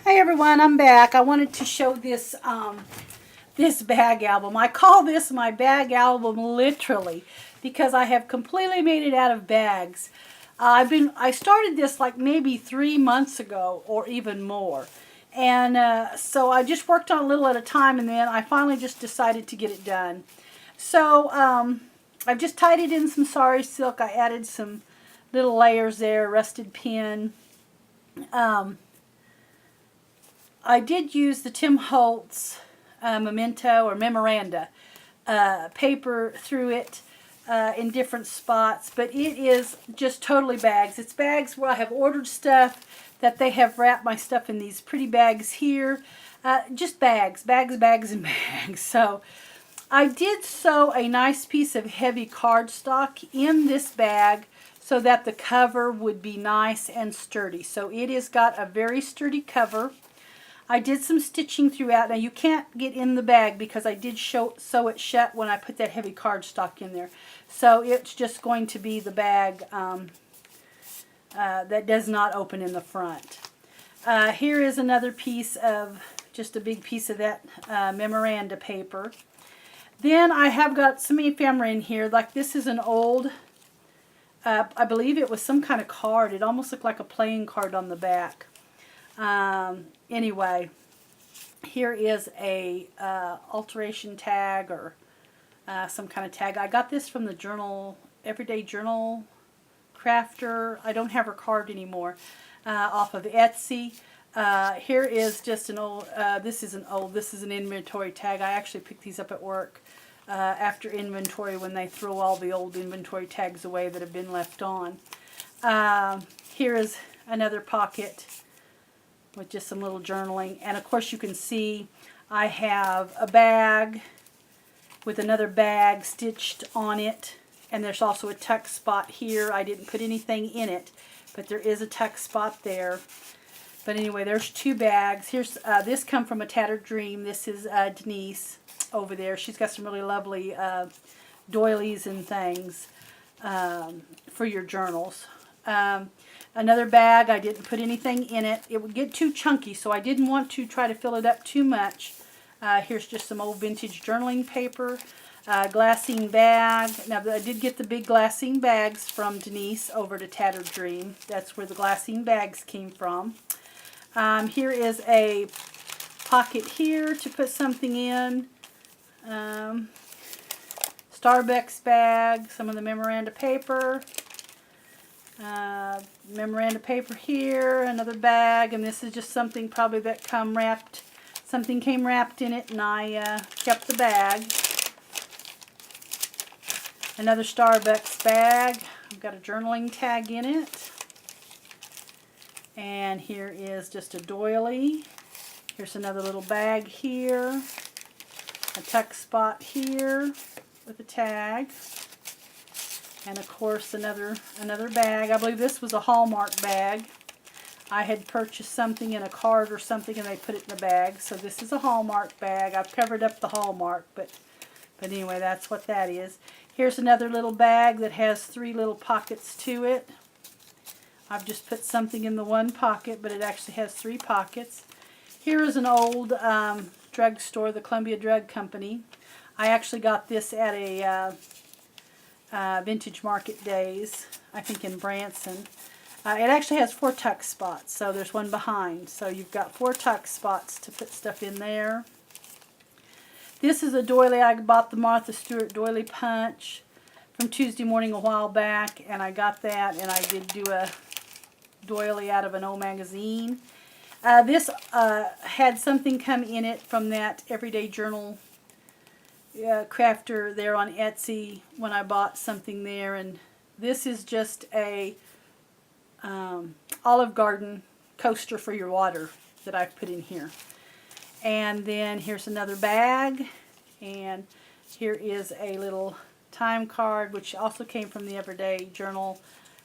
Hey everyone, I'm back. I wanted to show this bag album. I call this my bag album literally because I have completely made it out of bags. I started this like maybe 3 months ago or even more. And so I just worked on a little at a time, and then I finally just decided to get it done. So I've just tied it in some sari silk. I added some little layers there, rusted pin. Um, I did use the Tim Holtz memento or memoranda paper through it in different spots, but it is just totally bags. It's bags where I have ordered stuff that they have wrapped my stuff in these pretty bags here. Just bags, bags, bags, and bags. So I did sew a nice piece of heavy cardstock in this bag so that the cover would be nice and sturdy. So it has got a very sturdy cover. I did some stitching throughout. Now you can't get in the bag because I did sew it shut when I put that heavy cardstock in there. So it's just going to be the bag that does not open in the front. Here is another piece of, just a big piece of that memoranda paper. Then I have got some ephemera in here. Like this is an old, I believe it was some kind of card. It almost looked like a playing card on the back. Anyway, here is a alteration tag or some kind of tag. I got this from the journal, Everyday Journal Crafter. I don't have her carved anymore. Off of Etsy. Here is just an old, this is an inventory tag. I actually picked these up at work after inventory when they throw all the old inventory tags away that have been left on. Here is another pocket with just some little journaling. And of course you can see I have a bag with another bag stitched on it. And there's also a tuck spot here. I didn't put anything in it, but there is a tuck spot there. But anyway, there's two bags. Here's this come from A Tattered Dream. This is Denise over there. She's got some really lovely doilies and things for your journals. Another bag, I didn't put anything in it. It would get too chunky, so I didn't want to try to fill it up too much. Here's just some old vintage journaling paper. Glassine bag. Now, I did get the big glassine bags from Denise over to Tattered Dream. That's where the glassine bags came from. Here is a pocket here to put something in. Starbucks bag, some of the memoranda paper. Memoranda paper here, another bag, and this is just something probably that came wrapped in it, and I kept the bag. Another Starbucks bag. I've got a journaling tag in it. And here is just a doily. Here's another little bag here. A tuck spot here with a tag. And of course another bag. I believe this was a Hallmark bag. I had purchased something in a card or something and they put it in the bag. So this is a Hallmark bag. I've covered up the Hallmark, but anyway, that's what that is. Here's another little bag that has 3 little pockets to it. I've just put something in the one pocket, but it actually has 3 pockets. Here is an old drugstore, the Columbia Drug Company. I actually got this at a Vintage Market Days, I think in Branson. It actually has 4 tuck spots, so there's one behind. So you've got 4 tuck spots to put stuff in there. This is a doily. I bought the Martha Stewart doily punch from Tuesday Morning a while back, and I got that, and I did do a doily out of an old magazine. This had something come in it from that Everyday Journal crafter there on Etsy when I bought something there, and this is just a Olive Garden coaster for your water that I've put in here. And then here's another bag, and here is a little time card which also came from the Everyday Journal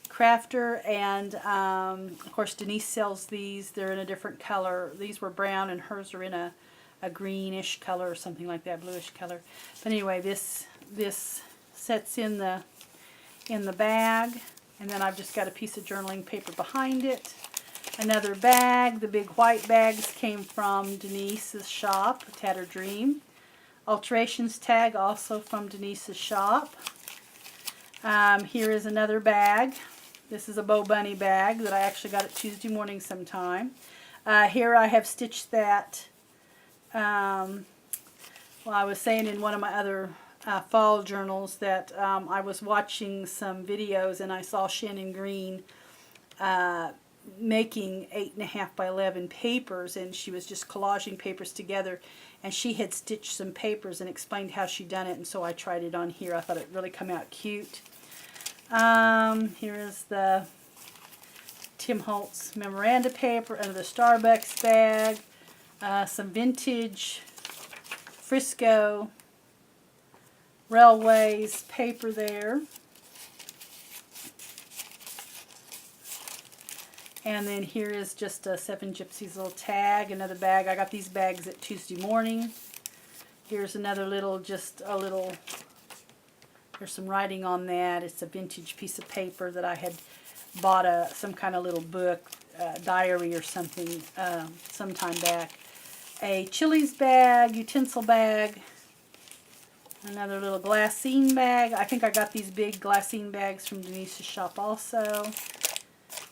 crafter, and of course Denise sells these. They're in a different color. These were brown and hers are in a greenish color or something like that, bluish color. But anyway, this sets in the bag, and then I've just got a piece of journaling paper behind it. Another bag. The big white bags came from Denise's shop, Tattered Dream. Alterations tag also from Denise's shop. Here is another bag. This is a Bo Bunny bag that I actually got it Tuesday morning sometime. Here I have stitched that, well, I was saying in one of my other fall journals that I was watching some videos and I saw Shannon Green making 8.5 by 11 papers, and she was just collaging papers together, and she had stitched some papers and explained how she done it, and so I tried it on here. I thought it really come out cute. Here is the Tim Holtz memoranda paper, another Starbucks bag, some vintage Frisco Railways paper there. And then here is just a Seven Gypsies little tag, another bag. I got these bags at Tuesday morning. Here's another little, just a little, there's some writing on that. It's a vintage piece of paper that I had bought some kind of little book, diary or something, sometime back. A Chili's bag, utensil bag, another little glassine bag. I think I got these big glassine bags from Denise's shop also.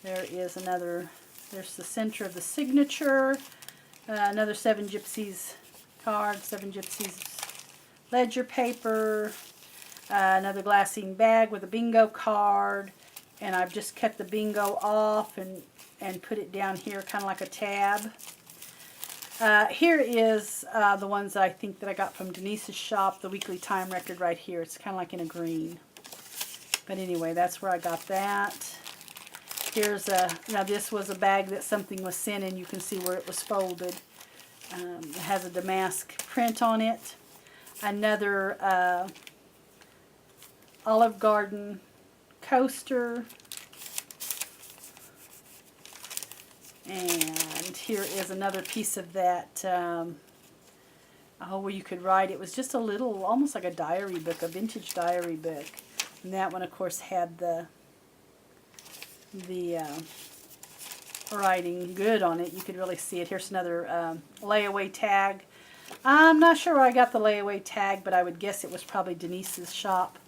There is another, there's the center of the signature, another Seven Gypsies card, Seven Gypsies ledger paper, another glassine bag with a bingo card, and I've just cut the bingo off and put it down here kind of like a tab. Here is the ones I think that I got from Denise's shop, the weekly time record right here. It's kind of like in a green. But anyway, that's where I got that. Here's now this was a bag that something was sent in. You can see where it was folded. It has a damask print on it. Another Olive Garden coaster. And here is another piece of that, where you could write. It was just a little, almost like a diary book, a vintage diary book. And that one, of course, had the writing good on it. You could really see it. Here's another layaway tag. I'm not sure where I got the layaway tag, but I would guess it was probably Denise's shop,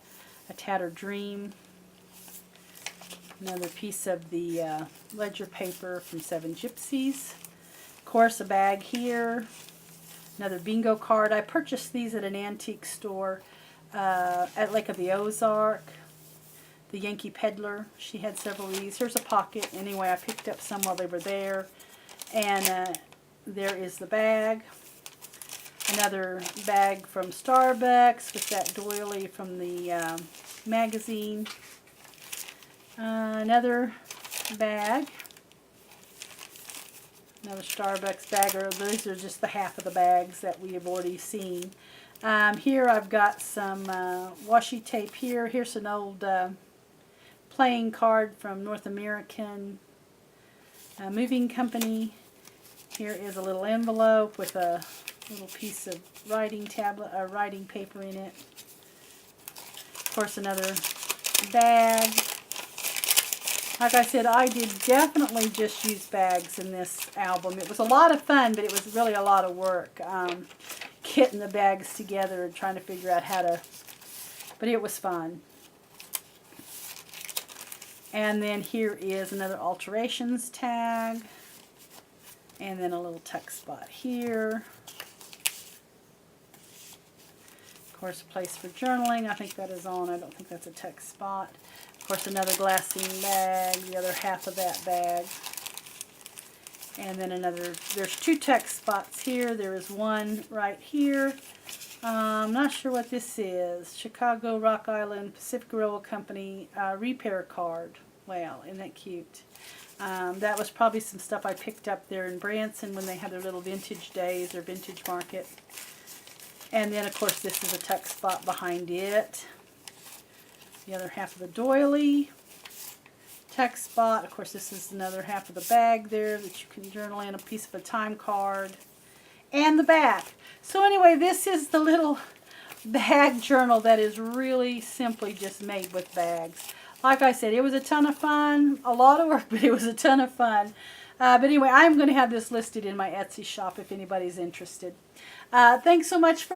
a Tattered Dream. Another piece of the ledger paper from Seven Gypsies. Of course, a bag here. Another bingo card. I purchased these at an antique store at Lake of the Ozark. The Yankee Peddler, she had several of these. Here's a pocket. Anyway, I picked up some while they were there. And there is the bag. Another bag from Starbucks with that doily from the magazine. Another bag. Another Starbucks bag. These are just the half of the bags that we have already seen. Here I've got some washi tape here. Here's an old playing card from North American Moving Company. Here is a little envelope with a little piece of writing tablet, writing paper in it. Of course, another bag. Like I said, I did definitely just use bags in this album. It was a lot of fun, but it was really a lot of work getting the bags together and trying to figure out how to, but it was fun. And then here is another alterations tag. And then a little tuck spot here. Of course, a place for journaling. I think that is on. I don't think that's a tuck spot. Of course, another glassine bag, the other half of that bag. And then another, there's two tuck spots here. There is one right here. I'm not sure what this is. Chicago, Rock Island, Pacific Railroad Company repair card. Wow, isn't that cute? That was probably some stuff I picked up there in Branson when they had their little vintage days or vintage market. And then, of course, this is a tuck spot behind it. The other half of the doily. Tuck spot. Of course, this is another half of the bag there that you can journal in. A piece of a time card. And the back. So anyway, this is the little bag journal that is really simply just made with bags. Like I said, it was a ton of fun. A lot of work, but it was a ton of fun. But anyway, I'm going to have this listed in my Etsy shop if anybody's interested. Thanks so much for